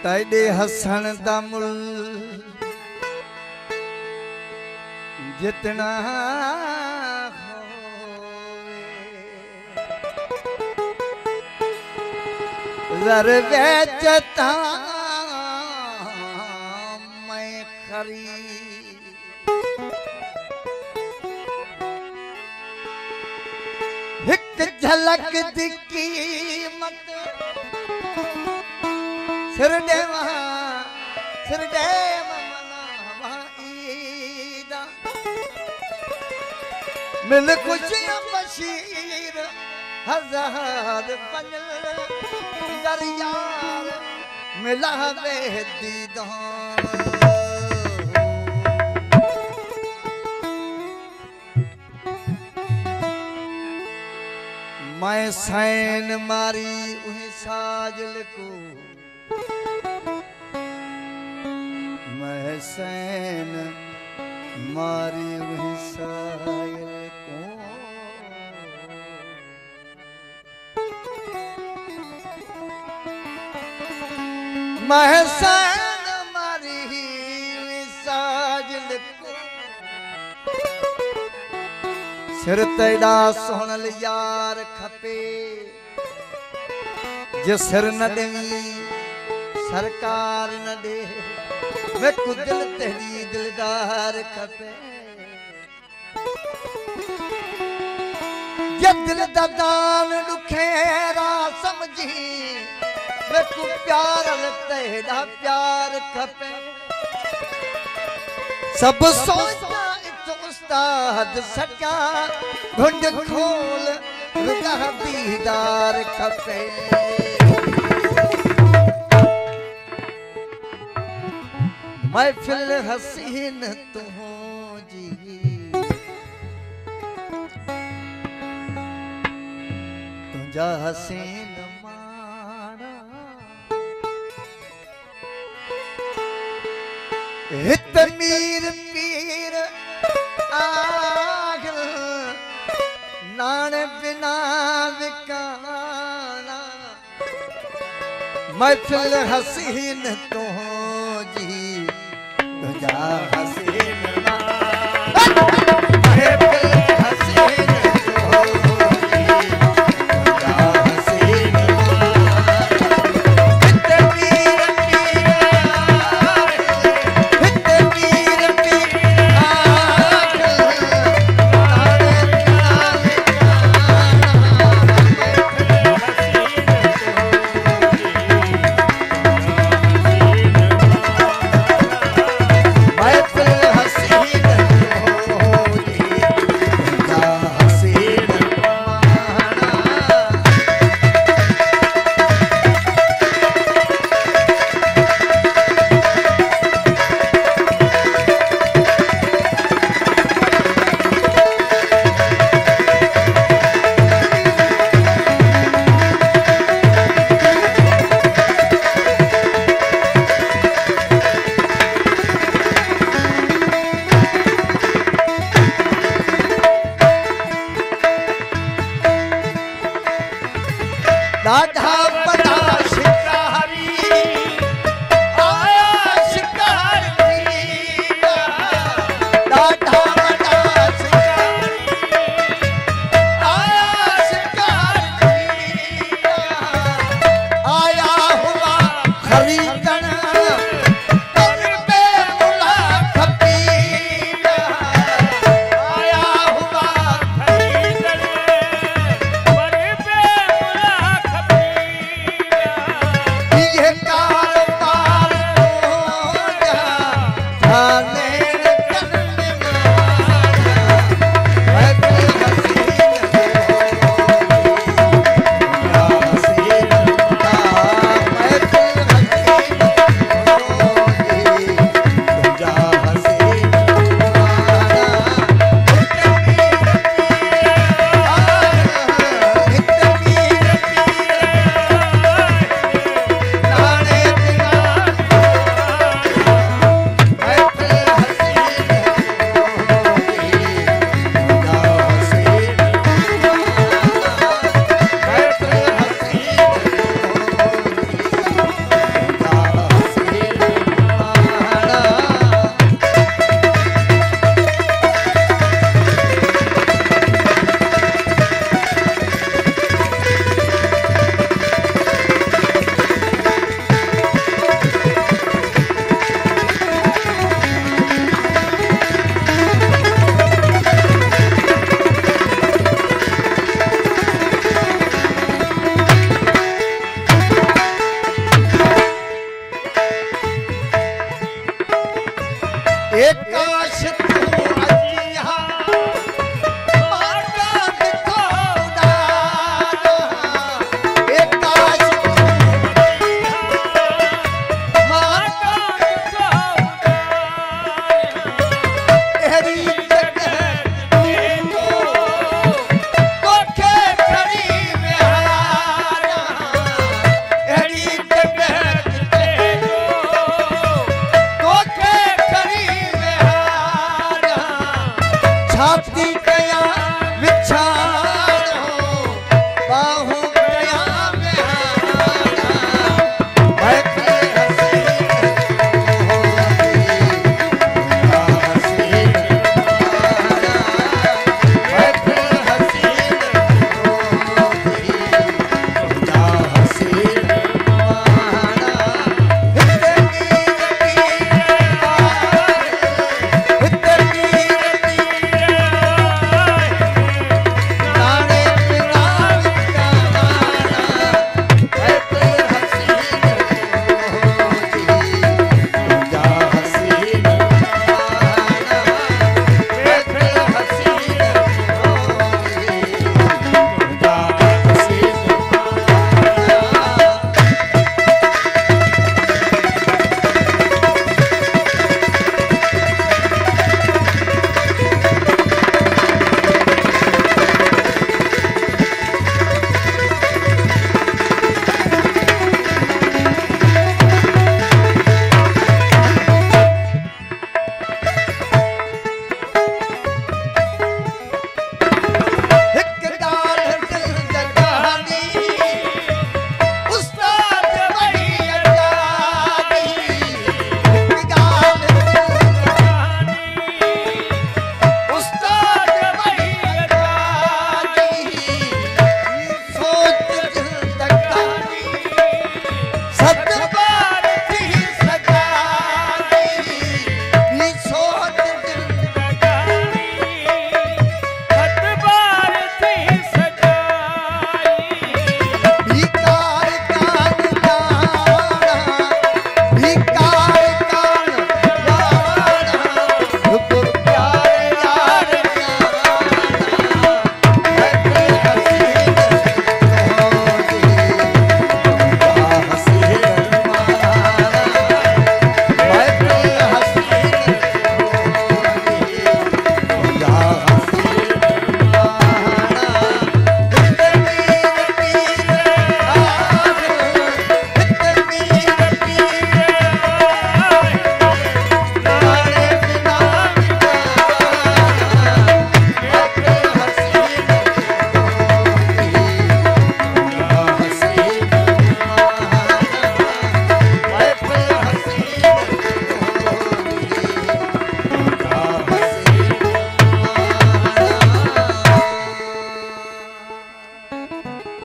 तेरे हसन दा मुल जितना जर बेचता मैं खरी एक झलक दी कीमत सिर देवा मिल खुशियां बशीर हजार पंजल दरियार मिला दीदार मैं सैन मारी उन्हें साजल को मैं सैन मारी उन्हें साजल को मैं सैन मारी उन्हें साजल को सिर तेरा सोहनल यार खपे जे सिर न देवी सरकार न दे मैं कुदिल तेरी दिलदार खपे जे दिल दा दान दुखेरा समझी मैं को प्यार तेरा प्यार खपे सब सोचा उस्ताद सका घुंड खोल रुका दीदार खपे महफिल हसीन तू जी तुझा हसीन माना हित मीर पीर आग नान बिना विकाना महफिल हसीन तू जी तुझा हसीन महफिल हसीन तू जी तुझा हसीन हित मीर पीर I एक काश